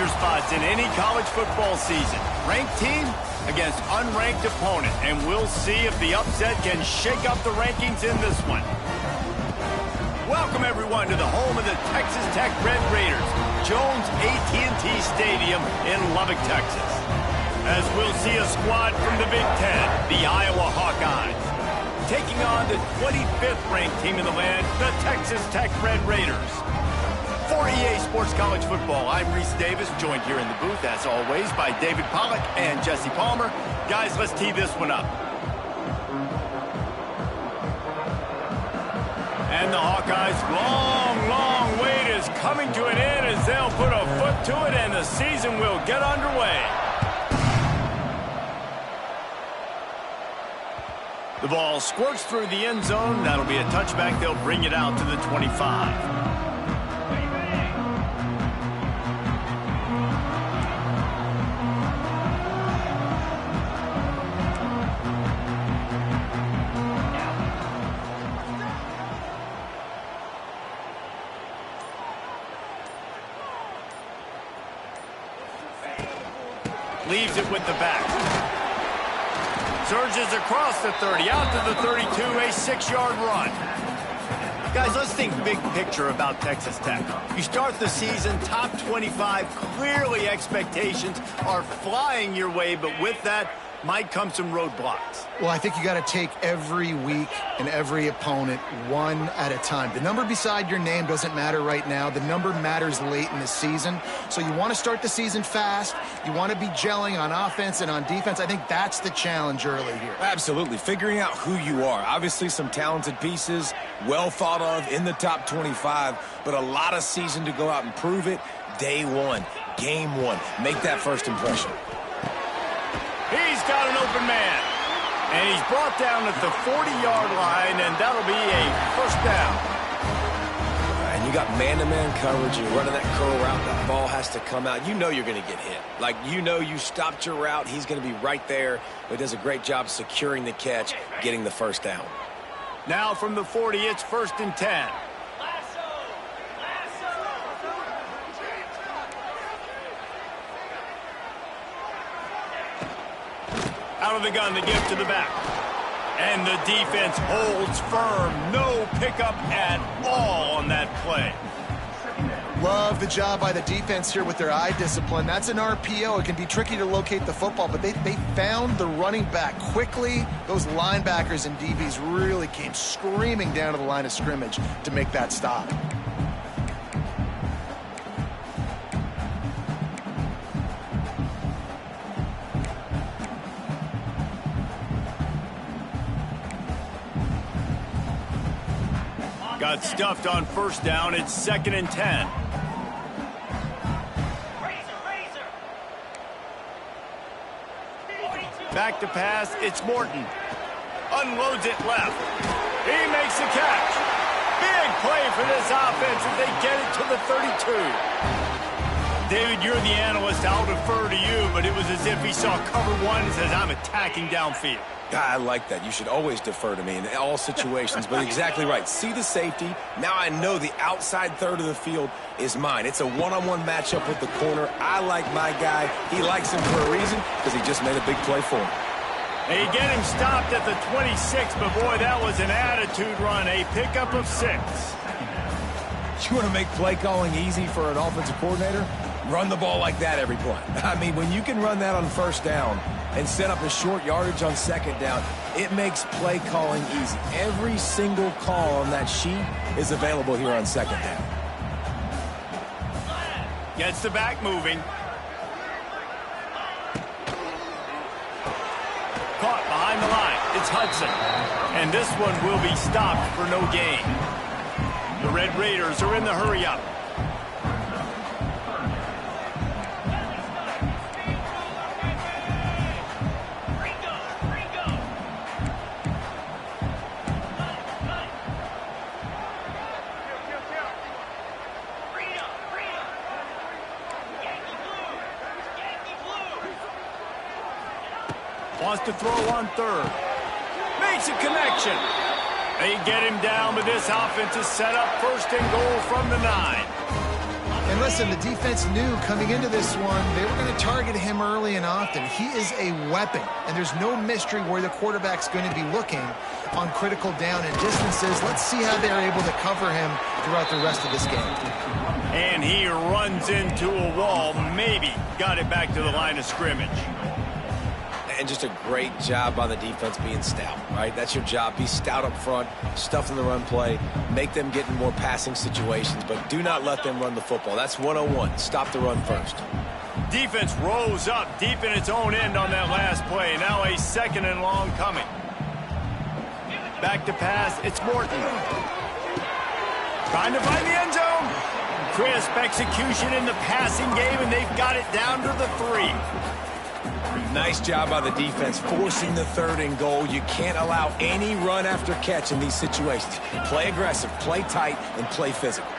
clincher spots in any college football season. Ranked team against unranked opponent, and we'll see if the upset can shake up the rankings in this one. Welcome, everyone, to the home of the Texas Tech Red Raiders, Jones AT&T Stadium in Lubbock, Texas. As we'll see a squad from the Big Ten, the Iowa Hawkeyes, taking on the 25th ranked team in the land, the Texas Tech Red Raiders. For EA Sports College Football, I'm Reese Davis, joined here in the booth, as always, by David Pollack and Jesse Palmer. Guys, let's tee this one up. And the Hawkeyes' long wait is coming to an end as they'll put a foot to it and the season will get underway. The ball squirts through the end zone. That'll be a touchback. They'll bring it out to the 25. Leaves it with the back. Surges across the 30, out to the 32, a 6-yard run. Guys, let's think big picture about Texas Tech. You start the season top 25. Clearly expectations are flying your way, but with that might come some roadblocks. Well, I think you got to take every week and every opponent one at a time. The number beside your name doesn't matter right now. The number matters late in the season. So you want to start the season fast. You want to be gelling on offense and on defense. I think that's the challenge early here. Absolutely. Figuring out who you are. Obviously some talented pieces, well thought of in the top 25, but a lot of season to go out and prove it. Day one, game one. Make that first impression. He's got an open man. And he's brought down at the 40-yard line, and that'll be a first down. And you got man-to-man coverage. You're running that curl route. That ball has to come out. You know you're going to get hit. Like, you know you stopped your route. He's going to be right there. But he does a great job securing the catch, getting the first down. Now from the 40, it's 1st and 10. Out of the gun, the give to the back. And the defense holds firm. No pickup at all on that play. Love the job by the defense here with their eye discipline. That's an RPO. It can be tricky to locate the football, but they found the running back quickly. Those linebackers and DBs really came screaming down to the line of scrimmage to make that stop. Got stuffed on first down. It's 2nd and 10. Back to pass. It's Morton. Unloads it left. He makes the catch. Big play for this offense as they get it to the 32. David, you're the analyst. I'll defer to you, but it was as if he saw cover one and says, I'm attacking downfield. I like that. You should always defer to me in all situations, but exactly right. See the safety. Now I know the outside third of the field is mine. It's a one-on-one matchup with the corner. I like my guy. He likes him for a reason because he just made a big play for him. They get him stopped at the 26, but boy, that was an attitude run. A pickup of 6. You want to make play calling easy for an offensive coordinator? Run the ball like that every play. I mean, when you can run that on first down and set up a short yardage on second down, it makes play calling easy. Every single call on that sheet is available here on second down. Gets the back moving. Caught behind the line. It's Hudson. And this one will be stopped for no gain. The Red Raiders are in the hurry-up. Wants to throw on third. Makes a connection. They get him down, but this offense is set up 1st and goal from the 9. And listen, the defense knew coming into this one, they were going to target him early and often. He is a weapon, and there's no mystery where the quarterback's going to be looking on critical down and distances. Let's see how they're able to cover him throughout the rest of this game. And he runs into a wall, maybe got it back to the line of scrimmage. And just a great job by the defense being stout, right? That's your job. Be stout up front, stuff in the run play, make them get in more passing situations, but do not let them run the football. That's 101. Stop the run first. Defense rose up deep in its own end on that last play. Now a 2nd and long coming. Back to pass. It's Morton. Trying to find the end zone. Crisp execution in the passing game, and they've got it down to the 3. Nice job by the defense forcing the 3rd and goal. You can't allow any run after catch in these situations. Play aggressive, play tight, and play physical.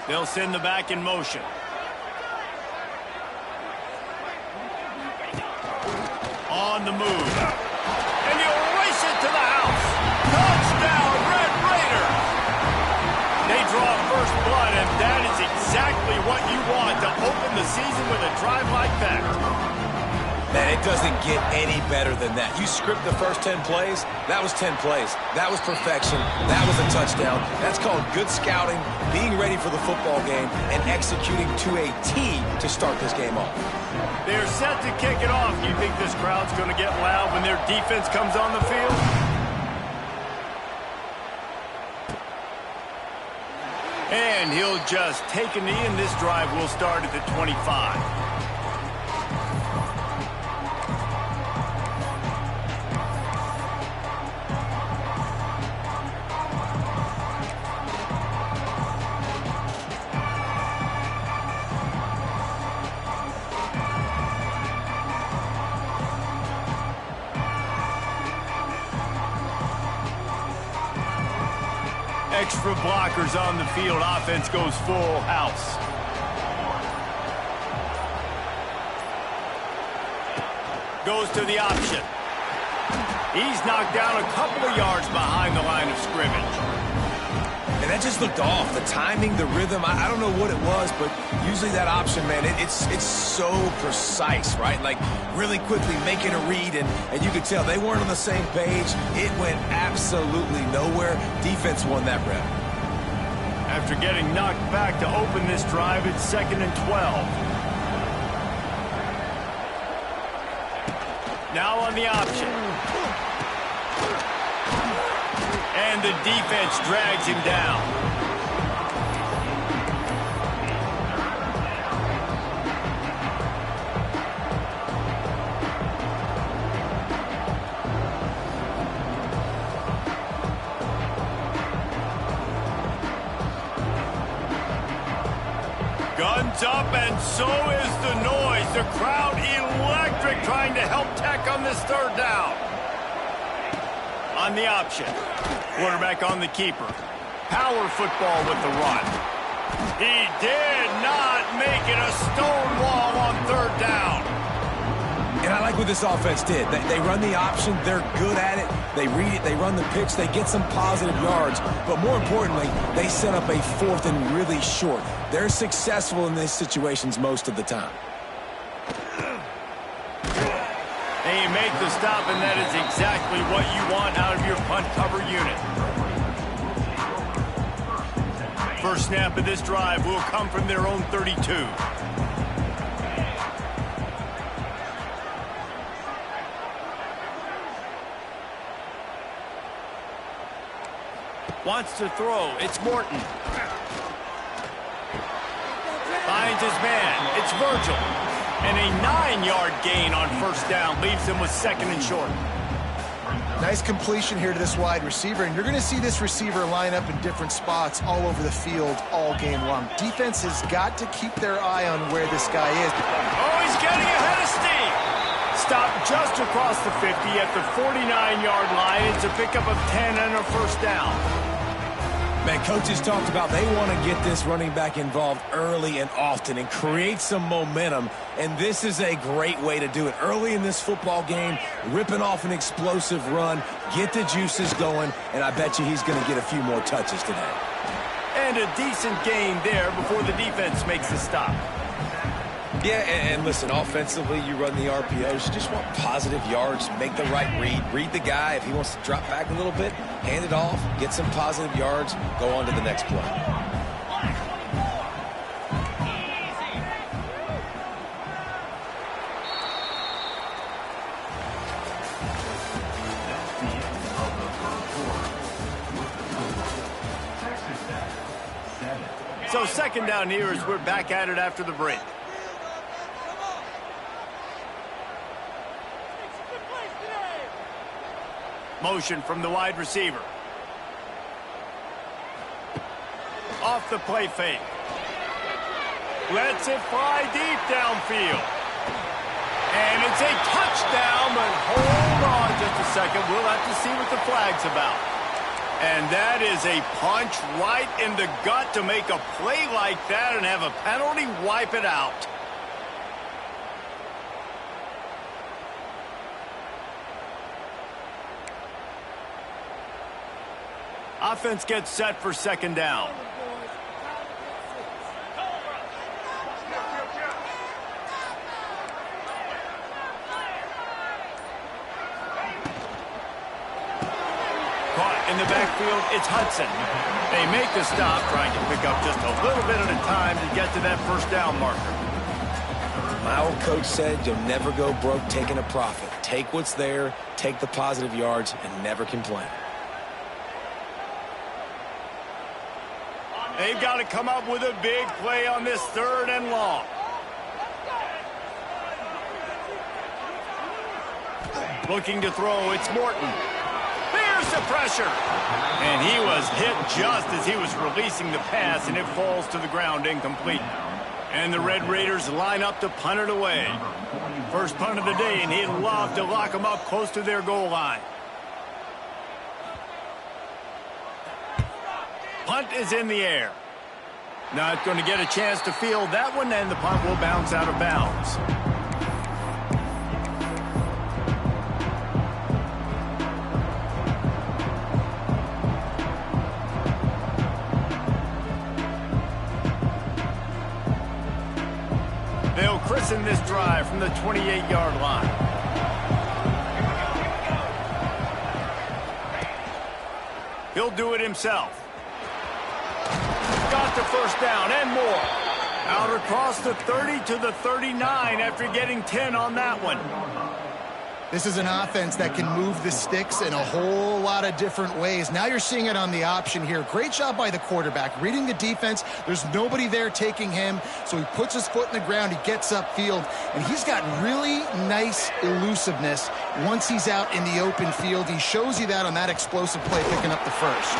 They'll send the back in motion. On the move. And he'll race it to the house. Touchdown, Red Raiders! They draw first blood, and that is exactly what you want to open the season with a drive like that. Man, it doesn't get any better than that. You script the first 10 plays, that was 10 plays. That was perfection. That was a touchdown. That's called good scouting, being ready for the football game, and executing to a T to start this game off. They're set to kick it off. You think this crowd's going to get loud when their defense comes on the field? And he'll just take a knee, and this drive will start at the 25. Extra blockers on the field. Offense goes full house. Goes to the option. He's knocked down a couple of yards behind the line of scrimmage. And that just looked off. The timing, the rhythm, I don't know what it was, but usually that option, man, it's so precise, right? Like really quickly making a read, and you could tell they weren't on the same page. It went absolutely nowhere. Defense won that rep. After getting knocked back to open this drive, it's 2nd and 12. Now on the option. And the defense drags him down. Guns up, and so is the noise. The crowd electric, trying to help Tech on this 3rd down. On the option. Quarterback on the keeper. Power football with the run. He did not make it a stone wall on 3rd down. And I like what this offense did. They run the option. They're good at it. They read it. They run the pitch. They get some positive yards. But more importantly, they set up a 4th and really short. They're successful in these situations most of the time. And you make the stop, and that is exactly what you want out of your punt cover unit. First snap of this drive will come from their own 32. Wants to throw. It's Morton. Finds his man. It's Virgil. And a 9-yard gain on first down leaves him with 2nd and short. Nice completion here to this wide receiver, and you're going to see this receiver line up in different spots all over the field all game long. Defense has got to keep their eye on where this guy is. Oh, he's getting ahead of steam. Stopped just across the 50 at the 49-yard line. It's a pickup of 10 and a first down. Man, coaches talked about they want to get this running back involved early and often and create some momentum, and this is a great way to do it. Early in this football game, ripping off an explosive run, get the juices going, and I bet you he's going to get a few more touches today. And a decent gain there before the defense makes the stop. Yeah, and listen, offensively, you run the RPOs. You just want positive yards, make the right read the guy. If he wants to drop back a little bit, hand it off, get some positive yards, go on to the next play. So second down here as we're back at it after the break. Motion from the wide receiver. Off the play fake. Lets it fly deep downfield. And it's a touchdown, but hold on just a second. We'll have to see what the flag's about. And that is a punch right in the gut to make a play like that and have a penalty wipe it out. Offense gets set for second down. Caught in the backfield, it's Hudson. They make the stop, trying to pick up just a little bit at a time to get to that first down marker. My old coach said you'll never go broke taking a profit. Take what's there, take the positive yards, and never complain. They've got to come up with a big play on this third and long. Looking to throw, it's Morton. There's the pressure. And he was hit just as he was releasing the pass, and it falls to the ground incomplete. And the Red Raiders line up to punt it away. First punt of the day, and he'd love to lock them up close to their goal line. Punt is in the air. Not going to get a chance to field that one, and the punt will bounce out of bounds. They'll christen this drive from the 28-yard line. He'll do it himself. Got the first down and more. Out across the 30 to the 39 after getting 10 on that one. This is an offense that can move the sticks in a whole lot of different ways. Now you're seeing it on the option here. Great job by the quarterback. Reading the defense, there's nobody there taking him, so he puts his foot in the ground, he gets upfield, and he's got really nice elusiveness once he's out in the open field. He shows you that on that explosive play picking up the first.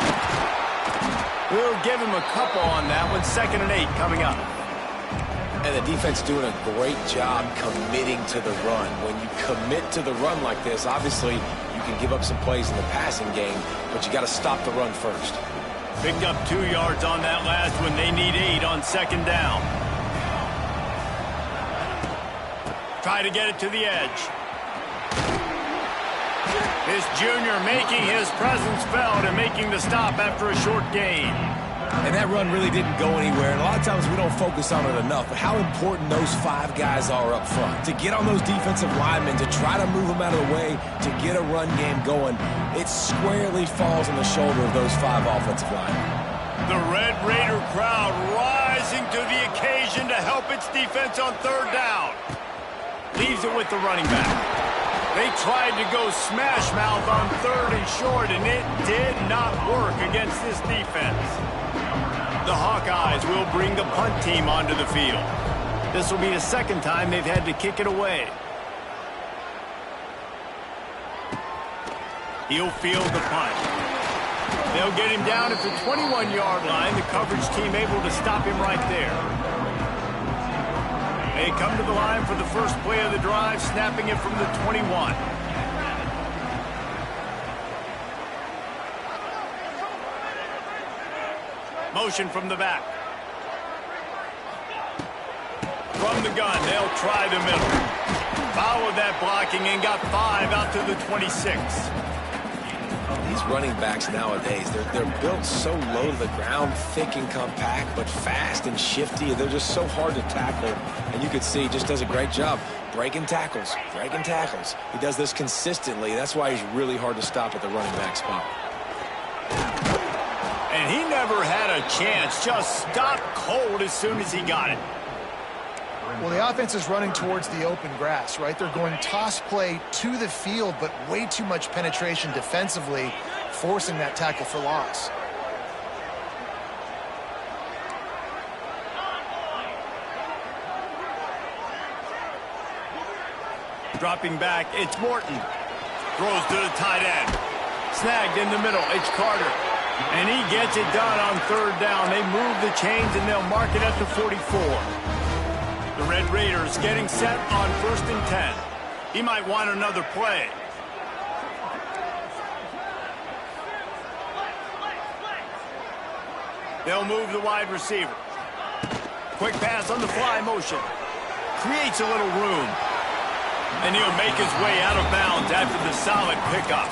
We'll give him a couple on that one. 2nd and 8 coming up. And the defense doing a great job committing to the run. When you commit to the run like this, obviously you can give up some plays in the passing game, but you got to stop the run first. Picked up 2 yards on that last one. They need 8 on 2nd down. Try to get it to the edge. This junior making his presence felt and making the stop after a short gain. And that run really didn't go anywhere. And a lot of times we don't focus on it enough, but how important those 5 guys are up front. To get on those defensive linemen, to try to move them out of the way, to get a run game going, it squarely falls on the shoulder of those 5 offensive linemen. The Red Raider crowd rising to the occasion to help its defense on 3rd down. Leaves it with the running back. They tried to go smash mouth on 3rd and short, and it did not work against this defense. The Hawkeyes will bring the punt team onto the field. This will be the 2nd time they've had to kick it away. He'll field the punt. They'll get him down at the 21-yard line. The coverage team able to stop him right there. They come to the line for the first play of the drive, snapping it from the 21. Motion from the back. From the gun, they'll try the middle. Followed that blocking and got 5 out to the 26. These running backs nowadays, they're built so low to the ground, thick and compact, but fast and shifty. They're just so hard to tackle. And you could see he just does a great job breaking tackles, breaking tackles. He does this consistently. That's why he's really hard to stop at the running back spot. And he never had a chance. Just stopped cold as soon as he got it. Well, the offense is running towards the open grass, right? They're going toss play to the field, but way too much penetration defensively, forcing that tackle for loss. Dropping back, it's Morton. Throws to the tight end. Snagged in the middle, it's Carter. And he gets it done on 3rd down. They move the chains and they'll mark it at the 44. The Red Raiders getting set on 1st and 10. He might want another play. They'll move the wide receiver. Quick pass on the fly motion. Creates a little room. And he'll make his way out of bounds after the solid pickup.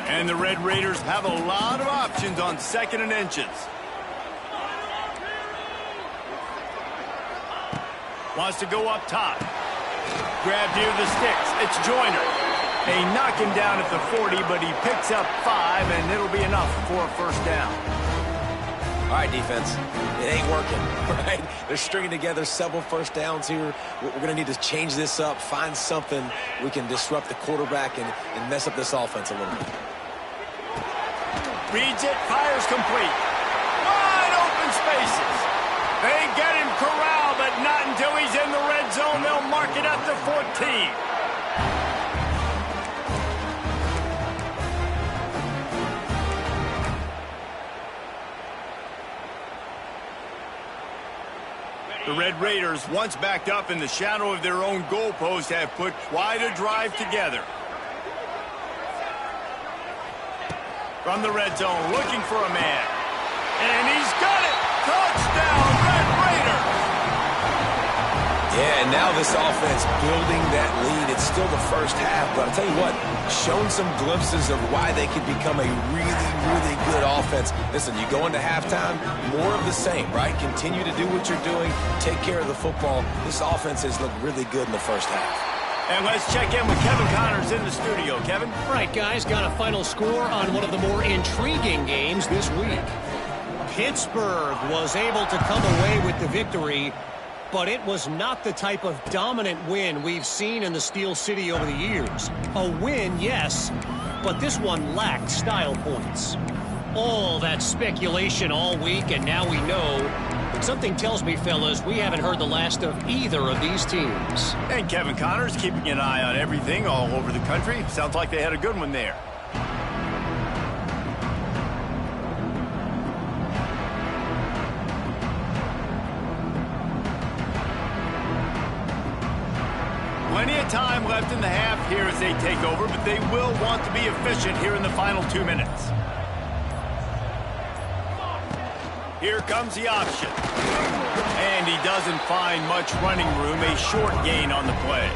And the Red Raiders have a lot of options on 2nd and inches. Wants to go up top. Grab near the sticks. It's Joyner. They knock him down at the 40, but he picks up 5, and it'll be enough for a 1st down. All right, defense. It ain't working, right? They're stringing together several 1st downs here. We're going to need to change this up, find something we can disrupt the quarterback and mess up this offense a little bit. Reads it, fires complete. Wide open spaces. They get him corralled, but not until he's in the red zone. They'll mark it at the 14. The Red Raiders, once backed up in the shadow of their own goalpost, have put quite a drive together. From the red zone, looking for a man. And he's got it! Touchdown, Red Raiders! Yeah, and now this offense building that lead. It's still the 1st half, but I'll tell you what, shown some glimpses of why they could become a really, really good offense. Listen, you go into halftime, more of the same, right? Continue to do what you're doing, take care of the football. This offense has looked really good in the 1st half. And let's check in with Kevin Connors in the studio. Kevin? Right, guys, got a final score on one of the more intriguing games this week. Pittsburgh was able to come away with the victory, but it was not the type of dominant win we've seen in the Steel City over the years. A win, yes, but this one lacked style points. All that speculation all week, and now we know. Something tells me, fellas, we haven't heard the last of either of these teams. And Kevin Connors keeping an eye on everything all over the country. Sounds like they had a good one there. Plenty of time left in the half here as they take over, but they will want to be efficient here in the final 2 minutes. Here comes the option. And he doesn't find much running room, a short gain on the play.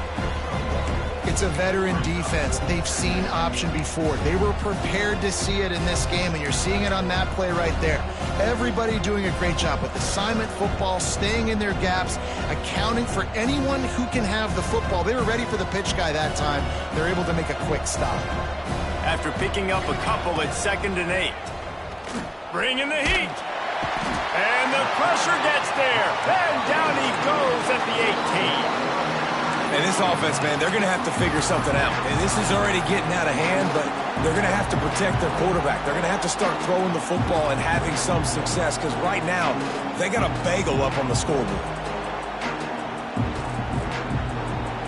It's a veteran defense. They've seen option before. They were prepared to see it in this game, and you're seeing it on that play right there. Everybody doing a great job with assignment football, staying in their gaps, accounting for anyone who can have the football. They were ready for the pitch guy that time. They're able to make a quick stop. After picking up a couple at 2nd and 8. Bringing the heat. And the pressure gets there. And down he goes at the 18. And this offense, man, they're going to have to figure something out. And this is already getting out of hand, but they're going to have to protect their quarterback. They're going to have to start throwing the football and having some success, because right now, they got a bagel up on the scoreboard.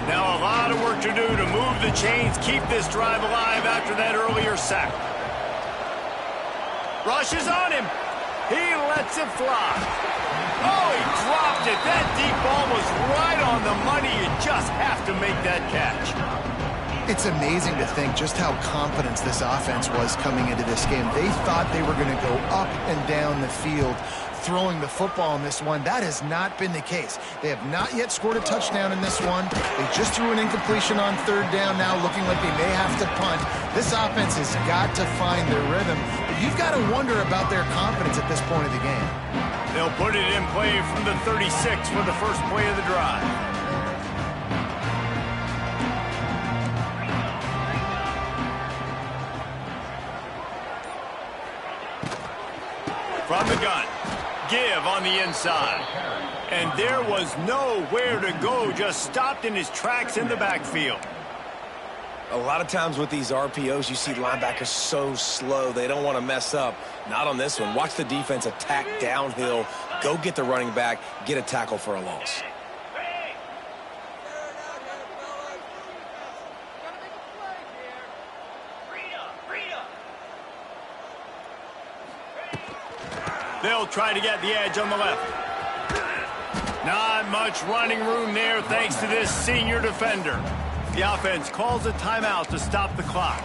Now a lot of work to do to move the chains, keep this drive alive after that earlier sack. Rushes on him. He lets it fly. Oh, he dropped it. That deep ball was right on the money. You just have to make that catch. It's amazing to think just how confident this offense was coming into this game. They thought they were going to go up and down the field throwing the football in this one. That has not been the case. They have not yet scored a touchdown in this one. They just threw an incompletion on third down now, looking like they may have to punt. This offense has got to find their rhythm. But you've got to wonder about their confidence at this point of the game. They'll put it in play from the 36 for the first play of the drive. From the gun. Give on the inside. And there was nowhere to go, just stopped in his tracks in the backfield. A lot of times with these RPOs, you see linebackers so slow, they don't want to mess up. Not on this one. Watch the defense attack downhill, go get the running back, get a tackle for a loss. They'll try to get the edge on the left. Not much running room there thanks to this senior defender. The offense calls a timeout to stop the clock.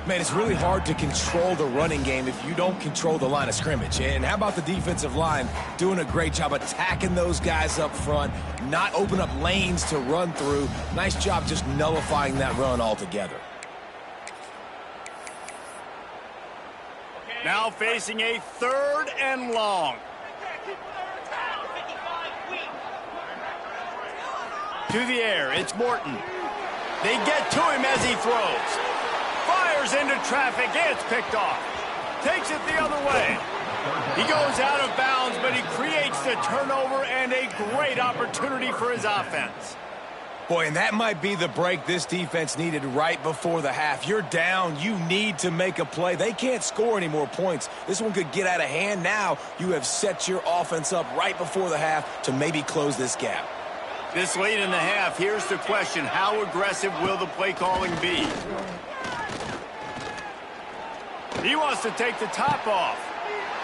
Man, it's really hard to control the running game if you don't control the line of scrimmage. And how about the defensive line doing a great job attacking those guys up front, not open up lanes to run through. Nice job just nullifying that run altogether. Now facing a 3rd and long. To the air, it's Morton. They get to him as he throws. Fires into traffic, it's picked off. Takes it the other way. He goes out of bounds, but he creates the turnover and a great opportunity for his offense. Boy, and that might be the break this defense needed right before the half. You're down. You need to make a play. They can't score any more points. This one could get out of hand. Now you have set your offense up right before the half to maybe close this gap. This late in the half, here's the question. How aggressive will the play calling be? He wants to take the top off.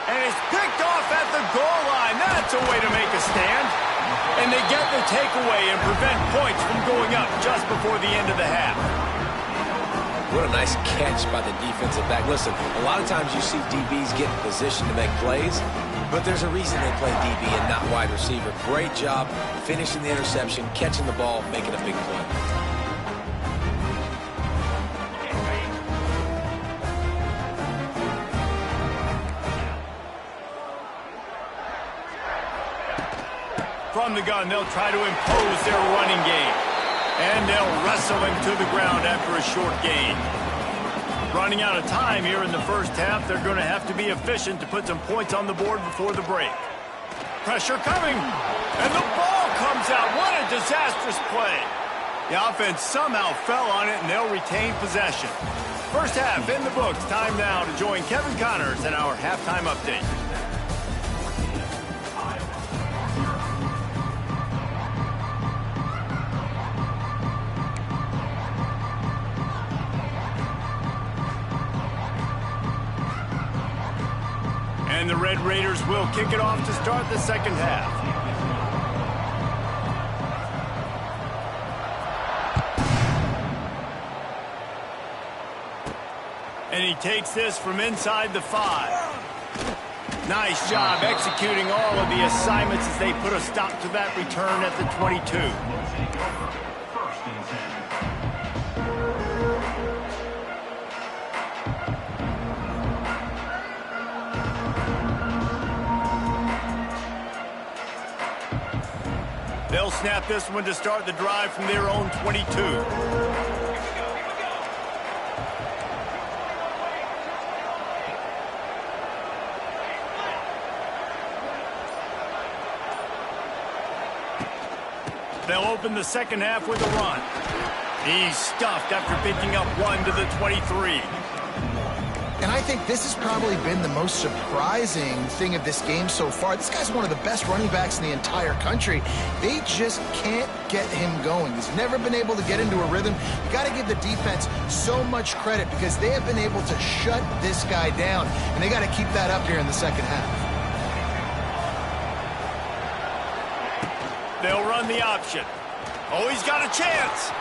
And it's picked off at the goal line. That's a way to make a stand. And they get the takeaway and prevent points from going up just before the end of the half. What a nice catch by the defensive back. Listen, a lot of times you see DBs get in position to make plays, but there's a reason they play DB and not wide receiver. Great job finishing the interception, catching the ball, making a big play. From the gun, they'll try to impose their running game. And they'll wrestle him to the ground after a short gain. Running out of time here in the first half, they're going to have to be efficient to put some points on the board before the break. Pressure coming. And the ball comes out. What a disastrous play. The offense somehow fell on it, and they'll retain possession. First half in the books. Time now to join Kevin Connors in our halftime update. And the Red Raiders will kick it off to start the second half. And he takes this from inside the 5. Nice job executing all of the assignments as they put a stop to that return at the 22. They'll snap this one to start the drive from their own 22. They'll open the second half with a run. He's stuffed after picking up 1 to the 23. And I think this has probably been the most surprising thing of this game so far. This guy's one of the best running backs in the entire country. They just can't get him going. He's never been able to get into a rhythm. You got to give the defense so much credit because they have been able to shut this guy down. And they got to keep that up here in the second half. They'll run the option. Oh, he's got a chance.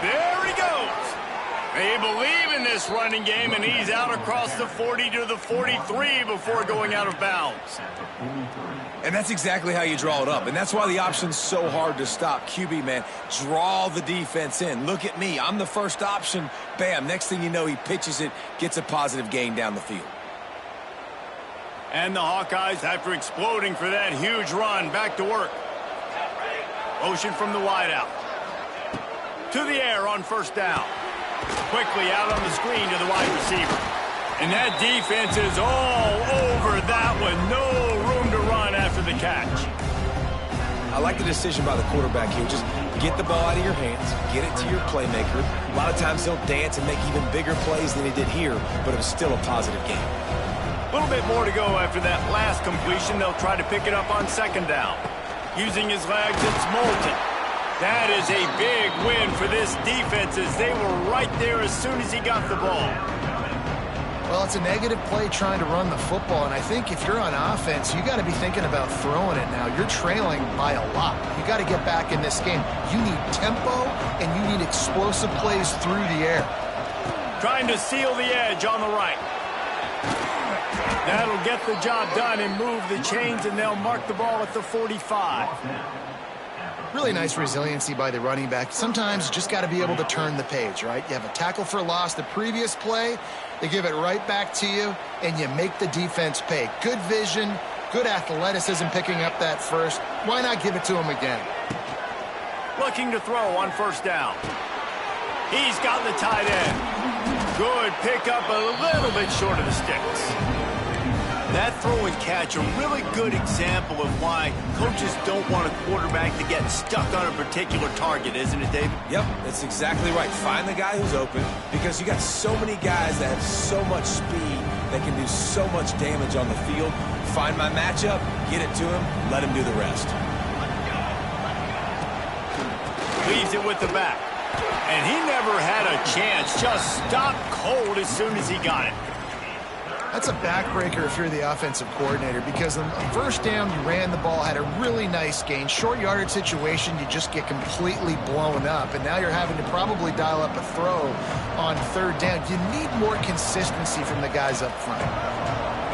There he goes. They believe in this running game, and he's out across the 40 to the 43 before going out of bounds. And that's exactly how you draw it up. And that's why the option's so hard to stop. QB, man, draw the defense in. Look at me. I'm the first option. Bam. Next thing you know, he pitches it, gets a positive gain down the field. And the Hawkeyes, after exploding for that huge run, back to work. Motion from the wideout. To the air on first down. Quickly out on the screen to the wide receiver. And that defense is all over that one. No room to run after the catch. I like the decision by the quarterback here. Just get the ball out of your hands, get it to your playmaker. A lot of times he'll dance and make even bigger plays than he did here, but it was still a positive game. A little bit more to go after that last completion. They'll try to pick it up on second down. Using his legs, it's Moulton. That is a big win for this defense as they were right there as soon as he got the ball. Well, it's a negative play trying to run the football, and I think if you're on offense, you got to be thinking about throwing it now. You're trailing by a lot. You got to get back in this game. You need tempo, and you need explosive plays through the air. Trying to seal the edge on the right. That'll get the job done and move the chains, and they'll mark the ball at the 45. Really nice resiliency by the running back. Sometimes you just got to be able to turn the page, right? You have a tackle for loss the previous play, they give it right back to you, and you make the defense pay. Good vision, good athleticism picking up that first. Why not give it to him again? Looking to throw on first down. He's got the tight end. Good pickup, a little bit short of the sticks. That throw and catch, a really good example of why coaches don't want a quarterback to get stuck on a particular target, isn't it, David? Yep, that's exactly right. Find the guy who's open because you got so many guys that have so much speed that can do so much damage on the field. Find my matchup, get it to him, let him do the rest. Leaves it with the back. And he never had a chance. Just stopped cold as soon as he got it. That's a backbreaker if you're the offensive coordinator because on first down, you ran the ball, had a really nice gain. Short yardage situation, you just get completely blown up. And now you're having to probably dial up a throw on third down. You need more consistency from the guys up front.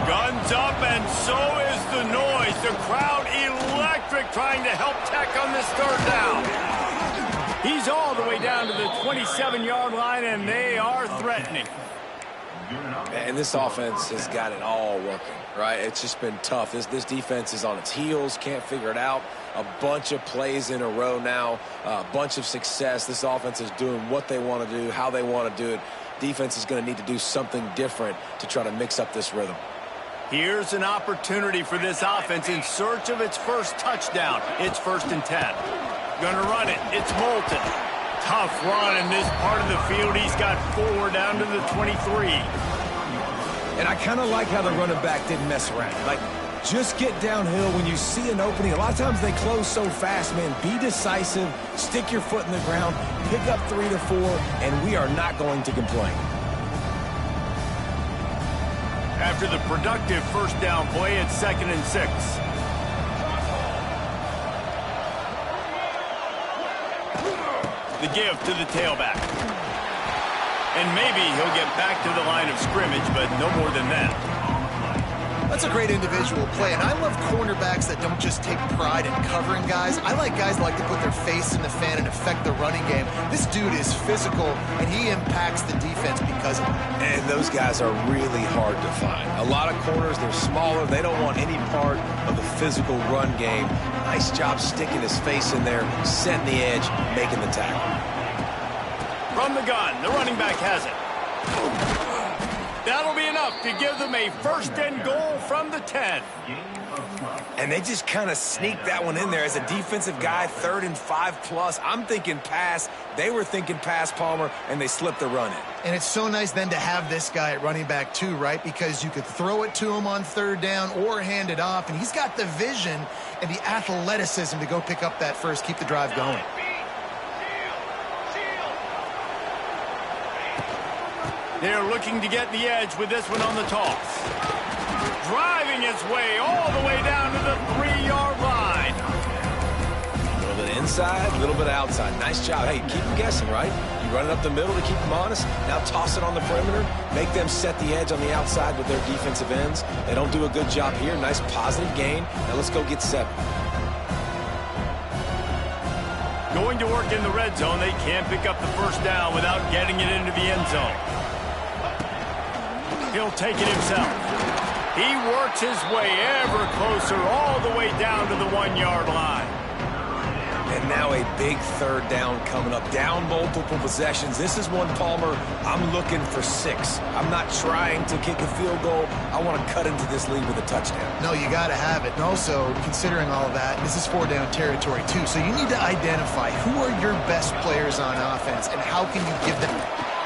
Guns up, and so is the noise. The crowd electric trying to help Tech on this third down. He's all the way down to the 27-yard line, and they are threatening. And this offense has got it all working, right? It's just been tough. This defense is on its heels, can't figure it out. A bunch of plays in a row now, a bunch of success. This offense is doing what they want to do, how they want to do it. Defense is going to need to do something different to try to mix up this rhythm. Here's an opportunity for this offense in search of its first touchdown. It's 1st and 10. Gonna run it. It's Moulton. Tough run in this part of the field. He's got 4 down to the 23. And I kind of like how the running back didn't mess around. Like, just get downhill when you see an opening. A lot of times they close so fast, man. Be decisive, stick your foot in the ground, pick up 3 to 4, and we are not going to complain. After the productive first down play, it's 2nd and 6. The give to the tailback. And maybe he'll get back to the line of scrimmage, but no more than that. That's a great individual play, and I love cornerbacks that don't just take pride in covering guys. I like guys that like to put their face in the fan and affect the running game. This dude is physical, and he impacts the defense because of it. And those guys are really hard to find. A lot of corners, they're smaller. They don't want any part of the physical run game. Nice job sticking his face in there, setting the edge, making the tackle. From the gun, the running back has it. That'll be enough to give them a 1st and goal from the 10. And they just kind of sneaked that one in there as a defensive guy, 3rd and 5+. I'm thinking pass. They were thinking pass, Palmer, and they slipped the run in. And it's so nice then to have this guy at running back too, right? Because you could throw it to him on 3rd down or hand it off, and he's got the vision and the athleticism to go pick up that first, keep the drive going. They're looking to get the edge with this one on the toss. Driving his way all the way down to the 3-yard line. A little bit inside, a little bit outside. Nice job. Hey, keep them guessing, right? You run it up the middle to keep them honest. Now toss it on the perimeter. Make them set the edge on the outside with their defensive ends. They don't do a good job here. Nice positive gain. Now let's go get 7. Going to work in the red zone, they can't pick up the first down without getting it into the end zone. He'll take it himself. He works his way ever closer all the way down to the 1-yard line. And now a big 3rd down coming up. Down multiple possessions. This is one, Palmer, I'm looking for 6. I'm not trying to kick a field goal. I want to cut into this lead with a touchdown. No, you got to have it. And also, considering all of that, this is 4-down territory, too. So you need to identify who are your best players on offense and how can you give them...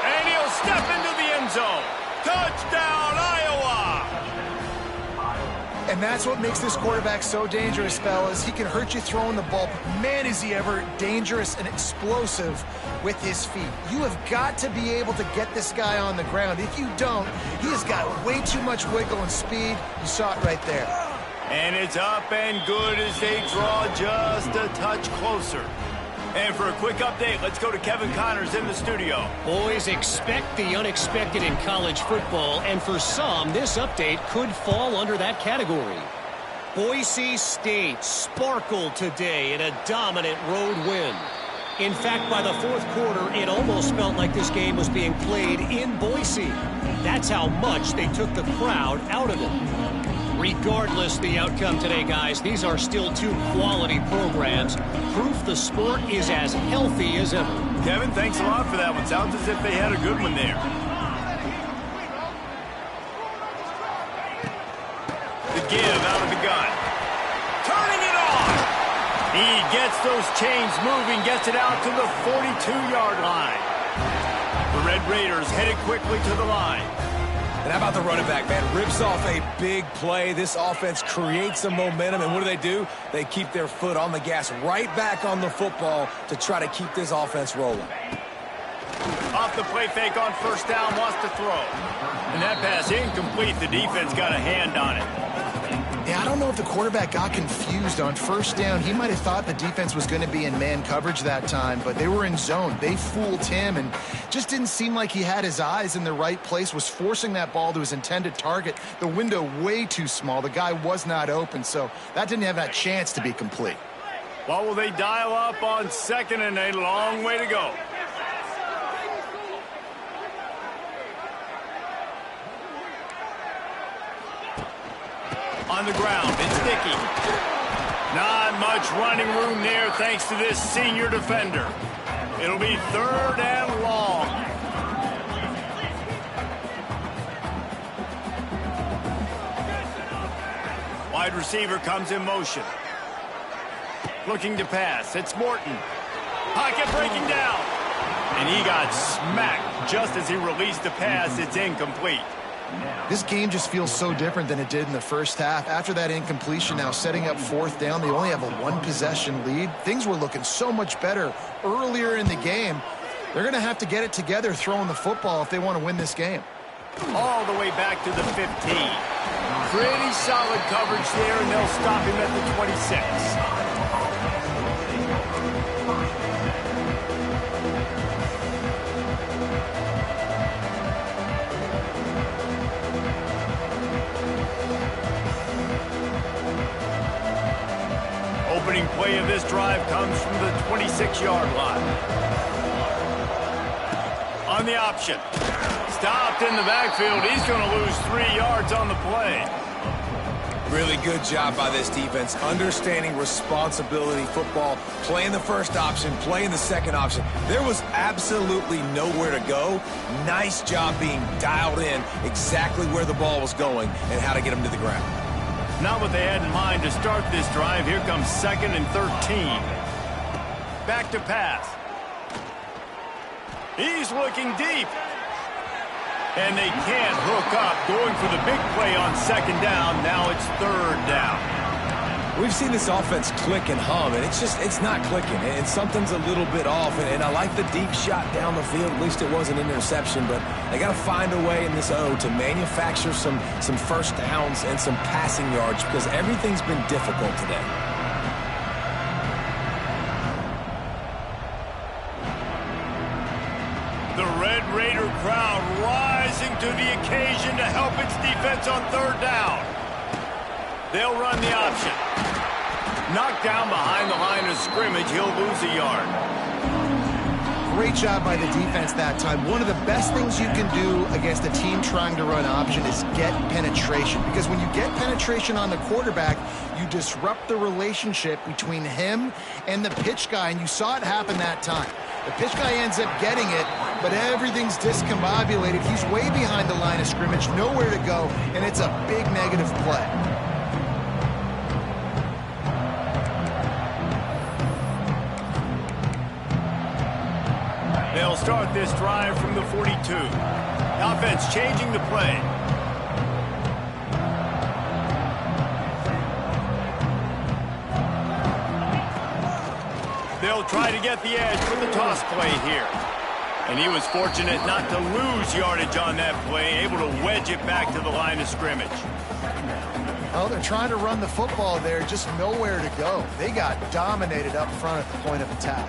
And he'll step into the end zone. Touchdown, Iowa! And that's what makes this quarterback so dangerous, fellas. He can hurt you throwing the ball, but man, is he ever dangerous and explosive with his feet. You have got to be able to get this guy on the ground. If you don't, he has got way too much wiggle and speed. You saw it right there. And it's up and good as they draw just a touch closer. And for a quick update, let's go to Kevin Connors in the studio. Boys, expect the unexpected in college football, and for some, this update could fall under that category. Boise State sparkled today in a dominant road win. In fact, by the 4th quarter, it almost felt like this game was being played in Boise. That's how much they took the crowd out of it. Regardless the outcome today, guys, these are still 2 quality programs. Proof the sport is as healthy as ever. Kevin, thanks a lot for that one. Sounds as if they had a good one there. The give out of the gun. Turning it on. He gets those chains moving, gets it out to the 42-yard line. The Red Raiders headed quickly to the line. And how about the running back, man? Rips off a big play. This offense creates some momentum, and what do? They keep their foot on the gas right back on the football to try to keep this offense rolling. Off the play fake on 1st down, wants to throw. And that pass incomplete. The defense got a hand on it. Yeah, I don't know if the quarterback got confused on 1st down. He might have thought the defense was going to be in man coverage that time, but they were in zone. They fooled him and just didn't seem like he had his eyes in the right place, was forcing that ball to his intended target. The window way too small. The guy was not open, so that didn't have that chance to be complete. Well, will they dial up on 2nd and a long way to go? On the ground, it's Dickey. Not much running room there thanks to this senior defender. It'll be 3rd and long. Wide receiver comes in motion. Looking to pass, it's Morton. Pocket breaking down. And he got smacked just as he released the pass. It's incomplete. This game just feels so different than it did in the first half. After that incompletion, now setting up 4th down, they only have a 1-possession lead. Things were looking so much better earlier in the game. They're going to have to get it together throwing the football if they want to win this game. All the way back to the 15. Pretty solid coverage there, and they'll stop him at the 26. Opening play of this drive comes from the 26-yard line. On the option. Stopped in the backfield. He's going to lose 3 yards on the play. Really good job by this defense, understanding responsibility football, playing the first option, playing the second option. There was absolutely nowhere to go. Nice job being dialed in exactly where the ball was going and how to get him to the ground. Not what they had in mind to start this drive. Here comes 2nd and 13. Back to pass. He's looking deep. And they can't hook up. Going for the big play on 2nd down. Now it's 3rd down. We've seen this offense click and hum, and it's not clicking. And something's a little bit off. And I like the deep shot down the field. At least it wasn't an interception. But they got to find a way in this O to manufacture some first downs and some passing yards because everything's been difficult today. its defense on third down. They'll run the option. Knocked down behind the line of scrimmage, he'll lose a yard. Great job by the defense that time. One of the best things you can do against a team trying to run option is get penetration. Because when you get penetration on the quarterback, you disrupt the relationship between him and the pitch guy, and you saw it happen that time. The pitch guy ends up getting it, but everything's discombobulated. He's way behind the line of scrimmage, nowhere to go, and it's a big negative play. They'll start this drive from the 42. Offense changing the play. They'll try to get the edge for the toss play here. And he was fortunate not to lose yardage on that play, able to wedge it back to the line of scrimmage. Oh, they're trying to run the football there, just nowhere to go. They got dominated up front at the point of attack.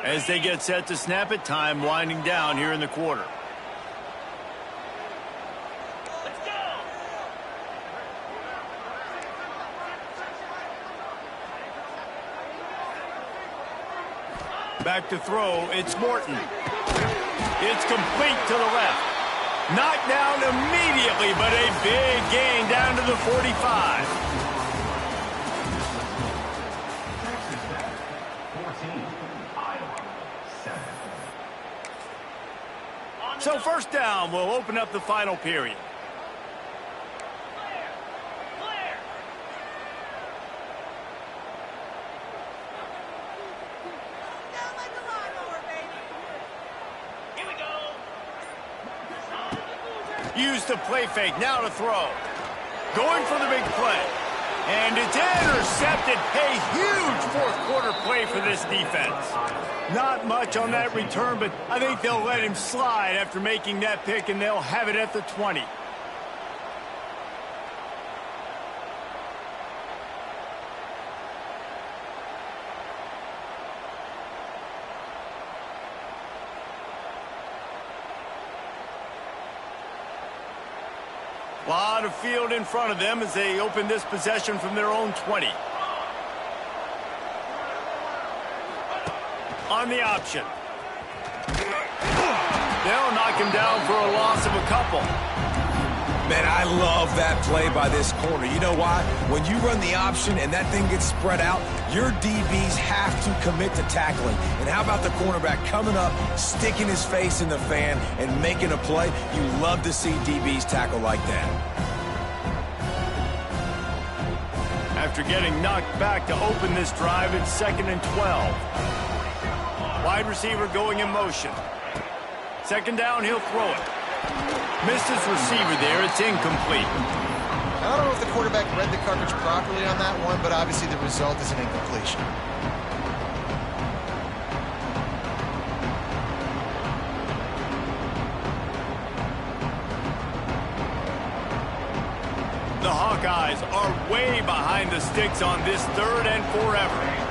As they get set to snap it, time winding down here in the quarter. Back to throw, it's Morton. It's complete to the left. Knocked down immediately, but a big gain down to the 45. So first down will open up the final period. Used the play fake, now to throw. Going for the big play. And it's intercepted. A huge fourth quarter play for this defense. Not much on that return, but I think they'll let him slide after making that pick, and they'll have it at the 20. A lot of field in front of them as they open this possession from their own 20. On the option. They'll knock him down for a loss of a couple. Man, I love that play by this corner. You know why? When you run the option and that thing gets spread out, your DBs have to commit to tackling. And how about the cornerback coming up, sticking his face in the fan, and making a play? You love to see DBs tackle like that. After getting knocked back to open this drive, it's 2nd and 12. Wide receiver going in motion. Second down, he'll throw it. Missed his receiver there. It's incomplete. I don't know if the quarterback read the coverage properly on that one, but obviously the result is an incompletion. The Hawkeyes are way behind the sticks on this 3rd and forever.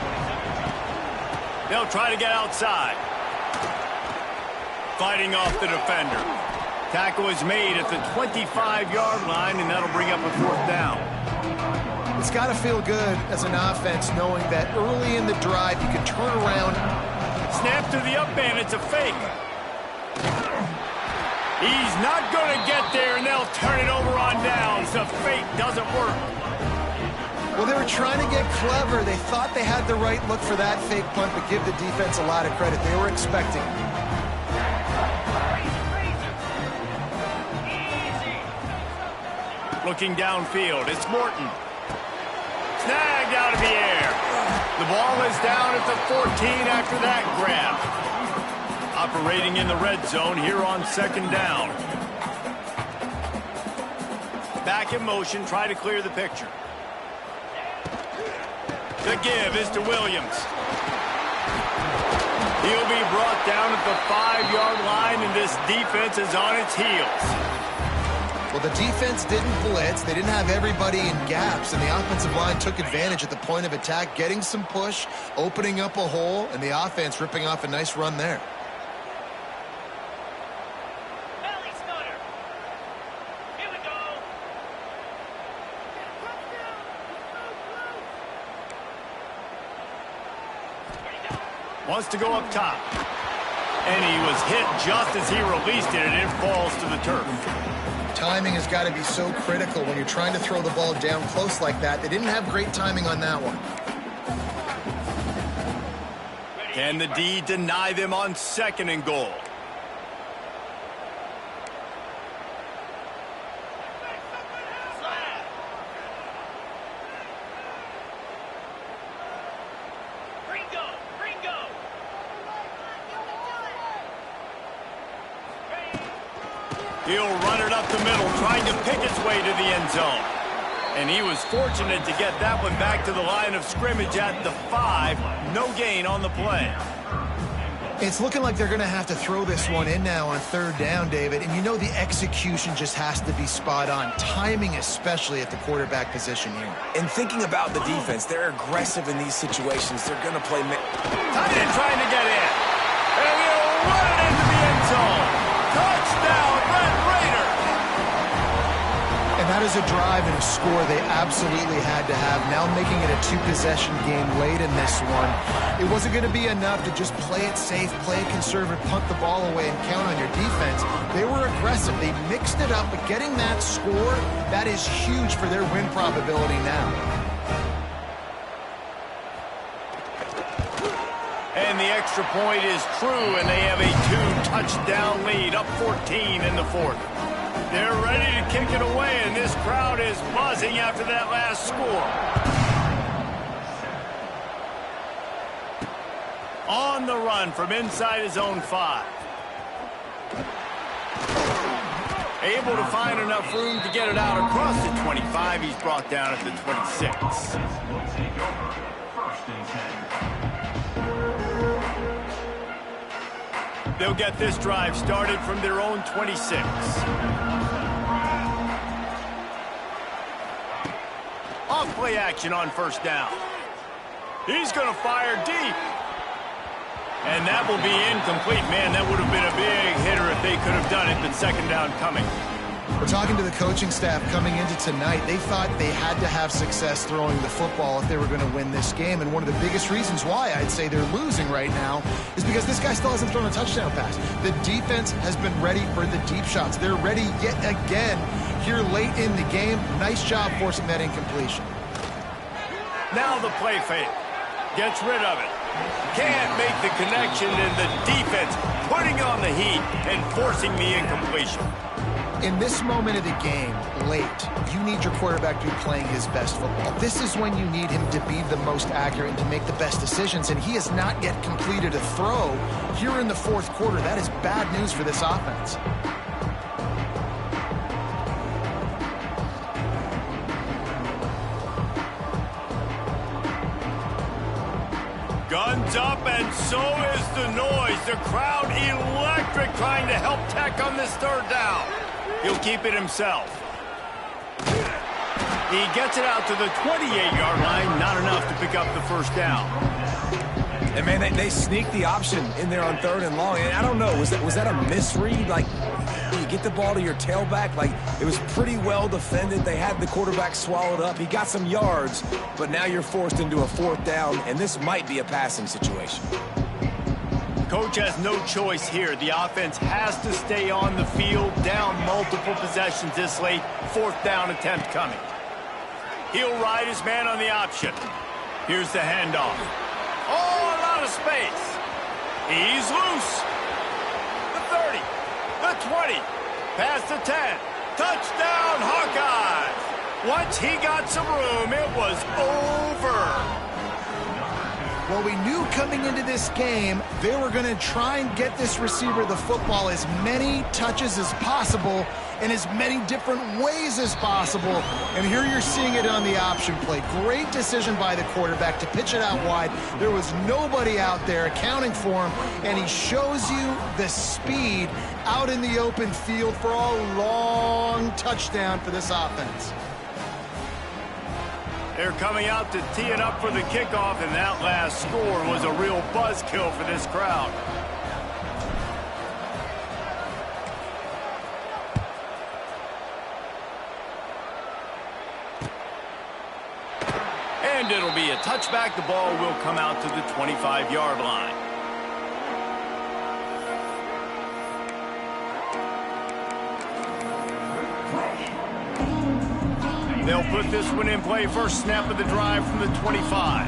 They'll try to get outside. Fighting off the defender. Tackle is made at the 25-yard line, and that'll bring up a 4th down. It's got to feel good as an offense knowing that early in the drive you can turn around. Snap to the up man. It's a fake. He's not going to get there, and they'll turn it over on downs. The fake doesn't work. Well, they were trying to get clever. They thought they had the right look for that fake punt, but give the defense a lot of credit. They were expecting it. Looking downfield, it's Morton. Snagged out of the air. The ball is down at the 14 after that grab. Operating in the red zone here on 2nd down. Back in motion, try to clear the picture. The give is to Williams. He'll be brought down at the 5-yard line, and this defense is on its heels. Well, the defense didn't blitz. They didn't have everybody in gaps, and the offensive line took advantage at the point of attack, getting some push, opening up a hole, and the offense ripping off a nice run there. Wants to go up top. And he was hit just as he released it, and it falls to the turf. Timing has got to be so critical when you're trying to throw the ball down close like that. They didn't have great timing on that one. Can the D deny them on 2nd and goal? He'll run it up the middle, trying to pick its way to the end zone. And he was fortunate to get that one back to the line of scrimmage at the 5. No gain on the play. It's looking like they're going to have to throw this one in now on 3rd down, David. And you know the execution just has to be spot on. Timing especially at the quarterback position here. And thinking about the defense, they're aggressive in these situations. They're going to play... Tight end trying to get in. And he'll run it into the end zone. Touchdown, Red Raiders! And that is a drive and a score they absolutely had to have. Now making it a 2-possession game late in this one. It wasn't going to be enough to just play it safe, play it conservative, punt the ball away, and count on your defense. They were aggressive. They mixed it up, but getting that score, that is huge for their win probability now. And the extra point is true, and they have a 2-touchdown lead, up 14 in the 4th. They're ready to kick it away, and this crowd is buzzing after that last score. On the run from inside his own 5. Able to find enough room to get it out across the 25. He's brought down at the 26. They'll get this drive started from their own 26. Off play action on 1st down. He's going to fire deep. And that will be incomplete. Man, that would have been a big hitter if they could have done it, but 2nd down coming. We're talking to the coaching staff coming into tonight. They thought they had to have success throwing the football if they were going to win this game. And one of the biggest reasons why I'd say they're losing right now is because this guy still hasn't thrown a touchdown pass. The defense has been ready for the deep shots. They're ready yet again here late in the game. Nice job forcing that incompletion. Now the play fake. Gets rid of it. Can't make the connection, and the defense putting on the heat and forcing the incompletion. In this moment of the game, late, you need your quarterback to be playing his best football. This is when you need him to be the most accurate and to make the best decisions, and he has not yet completed a throw here in the 4th quarter. That is bad news for this offense. Guns up, and so is the noise. The crowd electric, trying to help Tech on this 3rd down. He'll keep it himself. He gets it out to the 28-yard line. Not enough to pick up the 1st down. And, man, they sneaked the option in there on 3rd and long. And I don't know, was that a misread? Like, you get the ball to your tailback? Like, it was pretty well defended. They had the quarterback swallowed up. He got some yards, but now you're forced into a 4th down, and this might be a passing situation. Coach has no choice here. The offense has to stay on the field, down multiple possessions this late. 4th down attempt coming. He'll ride his man on the option. Here's the handoff. Oh, a lot of space. He's loose. The 30, the 20, past the 10. Touchdown, Hawkeyes. Once he got some room, it was over. Well, we knew coming into this game they were going to try and get this receiver the football as many touches as possible in as many different ways as possible. And here you're seeing it on the option play. Great decision by the quarterback to pitch it out wide. There was nobody out there accounting for him, and he shows you the speed out in the open field for a long touchdown for this offense. They're coming out to tee it up for the kickoff, and that last score was a real buzzkill for this crowd. And it'll be a touchback. The ball will come out to the 25-yard line. They'll put this one in play first snap of the drive from the 25.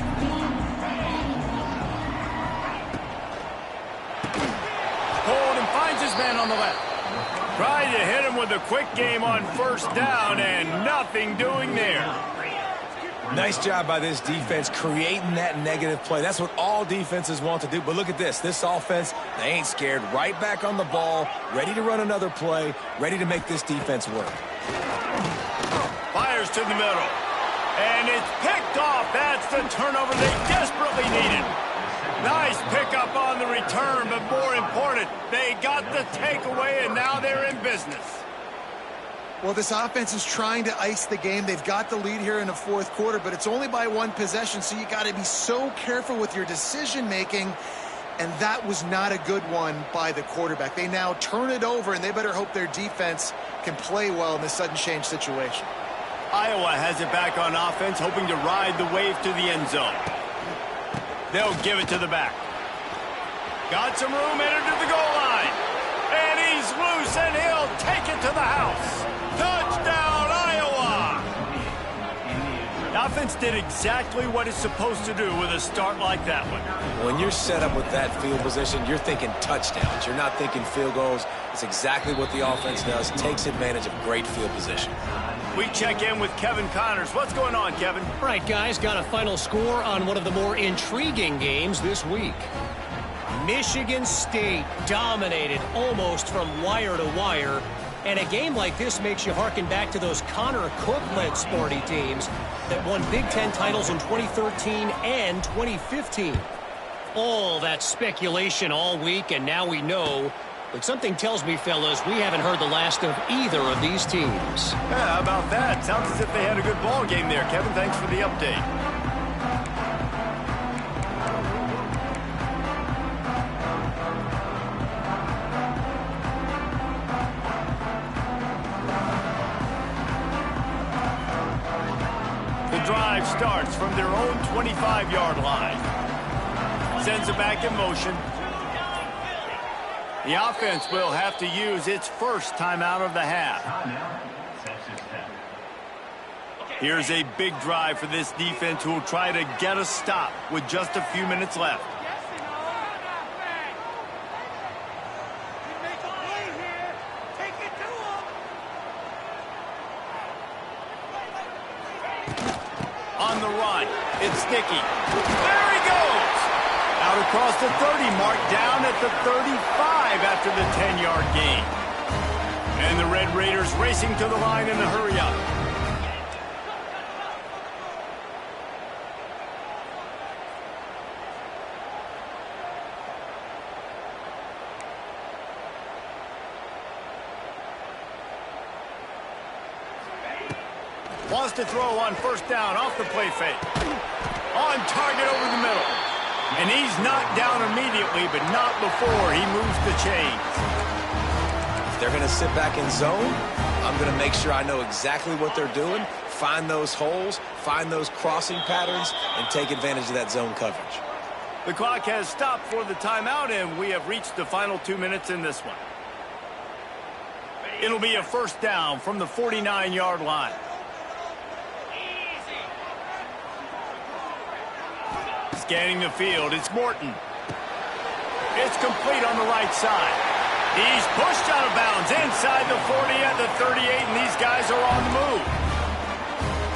Hold and finds his man on the left. Tried to hit him with a quick game on first down and nothing doing there. Nice job by this defense creating that negative play. That's what all defenses want to do. But look at this. This offense, they ain't scared. Right back on the ball, ready to run another play, ready to make this defense work. Fires to the middle. And it's picked off. That's the turnover they desperately needed. Nice pickup on the return, but more important, they got the takeaway, and now they're in business. Well, this offense is trying to ice the game. They've got the lead here in the fourth quarter, but it's only by one possession, so you got to be so careful with your decision-making, and that was not a good one by the quarterback. They now turn it over, and they better hope their defense can play well in this sudden change situation. Iowa has it back on offense, hoping to ride the wave to the end zone. They'll give it to the back. Got some room, entered to the goal line. And he's loose, and he'll take it to the house. Touchdown, Iowa! The offense did exactly what it's supposed to do with a start like that one. When you're set up with that field position, you're thinking touchdowns. You're not thinking field goals. It's exactly what the offense does. Takes advantage of great field position. We check in with Kevin Connors. What's going on, Kevin? All right, guys, got a final score on one of the more intriguing games this week. Michigan State dominated almost from wire to wire. And a game like this makes you harken back to those Connor Cook-led Sparty teams that won Big Ten titles in 2013 and 2015. All that speculation all week, and now we know. But something tells me, fellas, we haven't heard the last of either of these teams. Yeah, how about that? Sounds as if they had a good ball game there, Kevin. Thanks for the update. The drive starts from their own 25-yard line. Sends it back in motion. The offense will have to use its first timeout of the half. Here's a big drive for this defense who will try to get a stop with just a few minutes left. On the run, it's Sticky. There he goes! Out across the 30 mark, down at the 35 after the 10-yard gain. And the Red Raiders racing to the line in the hurry-up. Wants to throw on first down off the play fake. On target over the middle. And he's knocked down immediately, but not before he moves the chains. If they're going to sit back in zone, I'm going to make sure I know exactly what they're doing, find those holes, find those crossing patterns, and take advantage of that zone coverage. The clock has stopped for the timeout, and we have reached the final 2 minutes in this one. It'll be a first down from the 49-yard line. Scanning the field, it's Morton. It's complete on the right side. He's pushed out of bounds inside the 40 at the 38, and these guys are on the move.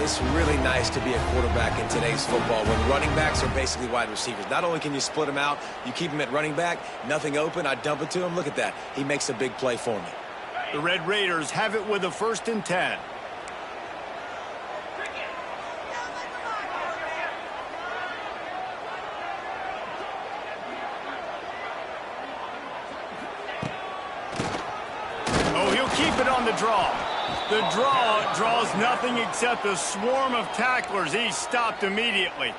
It's really nice to be a quarterback in today's football when running backs are basically wide receivers. Not only can you split them out, you keep them at running back, nothing open, I dump it to him. Look at that. He makes a big play for me. The Red Raiders have it with a 1st and 10. Keep it on the draw. The draw draws nothing except a swarm of tacklers. He's stopped immediately.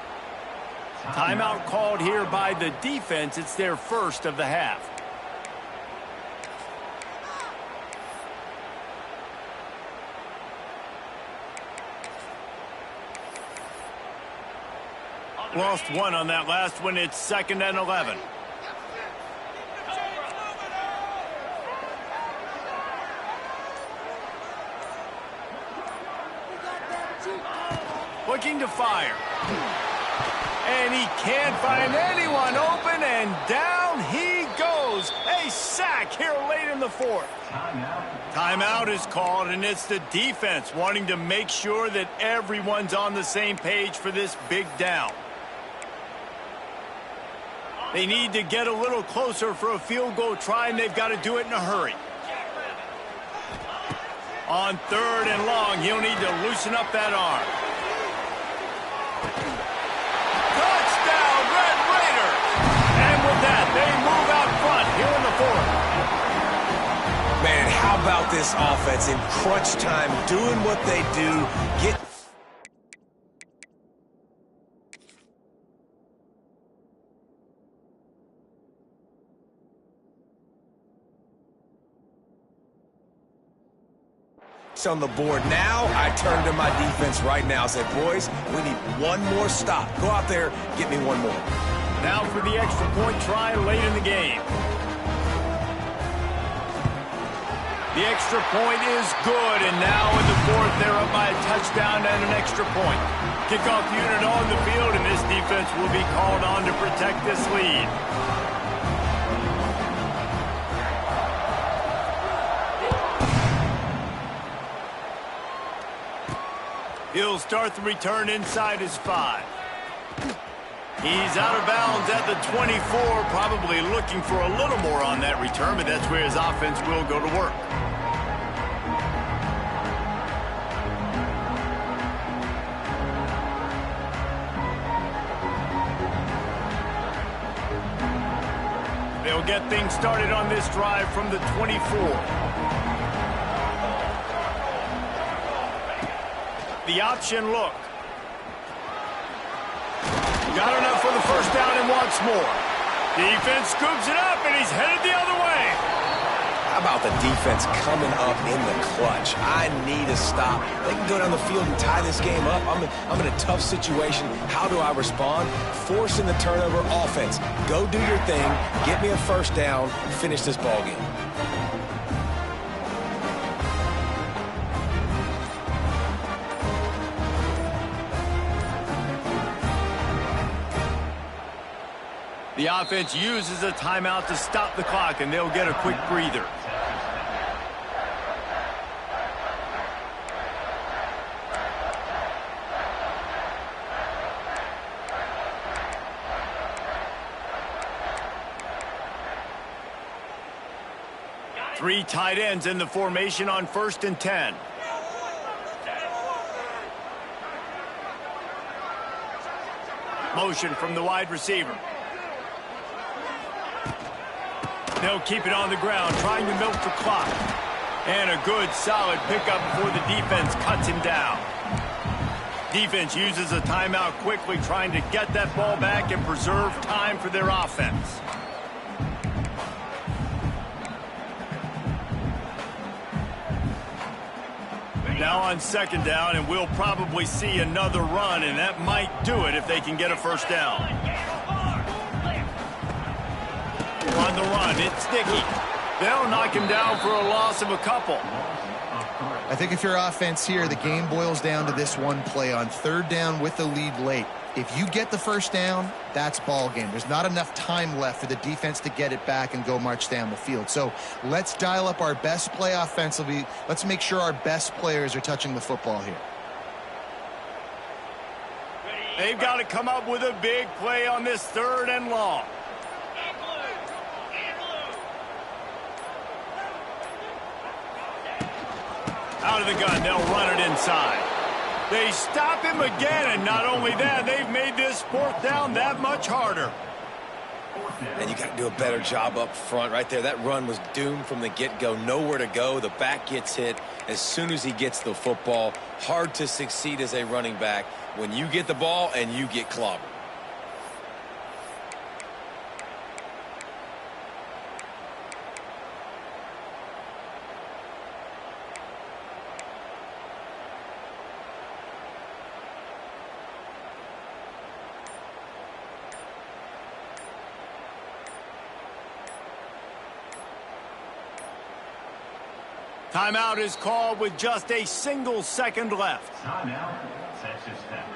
Timeout called here by the defense. It's their first of the half. Lost one on that last one. It's 2nd and 11. looking to fire. And he can't find anyone open, and down he goes. A sack here late in the fourth. Timeout is called, and it's the defense wanting to make sure that everyone's on the same page for this big down. They need to get a little closer for a field goal try, and they've got to do it in a hurry. On 3rd and long, he'll need to loosen up that arm. Touchdown, Red Raiders! And with that, they move out front here in the fourth. Man, how about this offense in crunch time, doing what they do, get... on the board now. I turn to my defense right now. I said, boys, we need one more stop. Go out there, get me one more. Now for the extra point try late in the game. The extra point is good, and now in the fourth, they're up by a touchdown and an extra point. Kickoff unit on the field, and this defense will be called on to protect this lead. He'll start the return inside his 5. He's out of bounds at the 24, probably looking for a little more on that return, but that's where his offense will go to work. They'll get things started on this drive from the 24. The option look. Got enough for the first down and wants more. Defense scoops it up, and he's headed the other way. How about the defense coming up in the clutch? I need a stop. They can go down the field and tie this game up. I'm in a tough situation. How do I respond? Forcing the turnover offense. Go do your thing. Get me a first down. Finish this ball game. The offense uses a timeout to stop the clock, and they'll get a quick breather. Three tight ends in the formation on 1st and 10. Motion from the wide receiver. They'll keep it on the ground, trying to milk the clock. And a good, solid pickup before the defense cuts him down. Defense uses a timeout quickly, trying to get that ball back and preserve time for their offense. Now on 2nd down, and we'll probably see another run, and that might do it if they can get a first down. On the run, it's sticky. They'll knock him down for a loss of a couple. I think if you're offense here, the game boils down to this one play on 3rd down with the lead late. If you get the first down, that's ball game. There's not enough time left for the defense to get it back and go march down the field. So let's dial up our best play offensively. Let's make sure our best players are touching the football here. They've got to come up with a big play on this 3rd and long. Out of the gun, they'll run it inside. They stop him again, and not only that, they've made this 4th down that much harder. And you got to do a better job up front right there. That run was doomed from the get-go. Nowhere to go. The back gets hit as soon as he gets the football. Hard to succeed as a running back when you get the ball and you get clobbered. Timeout is called with just a single second left. Timeout, Texas Tech.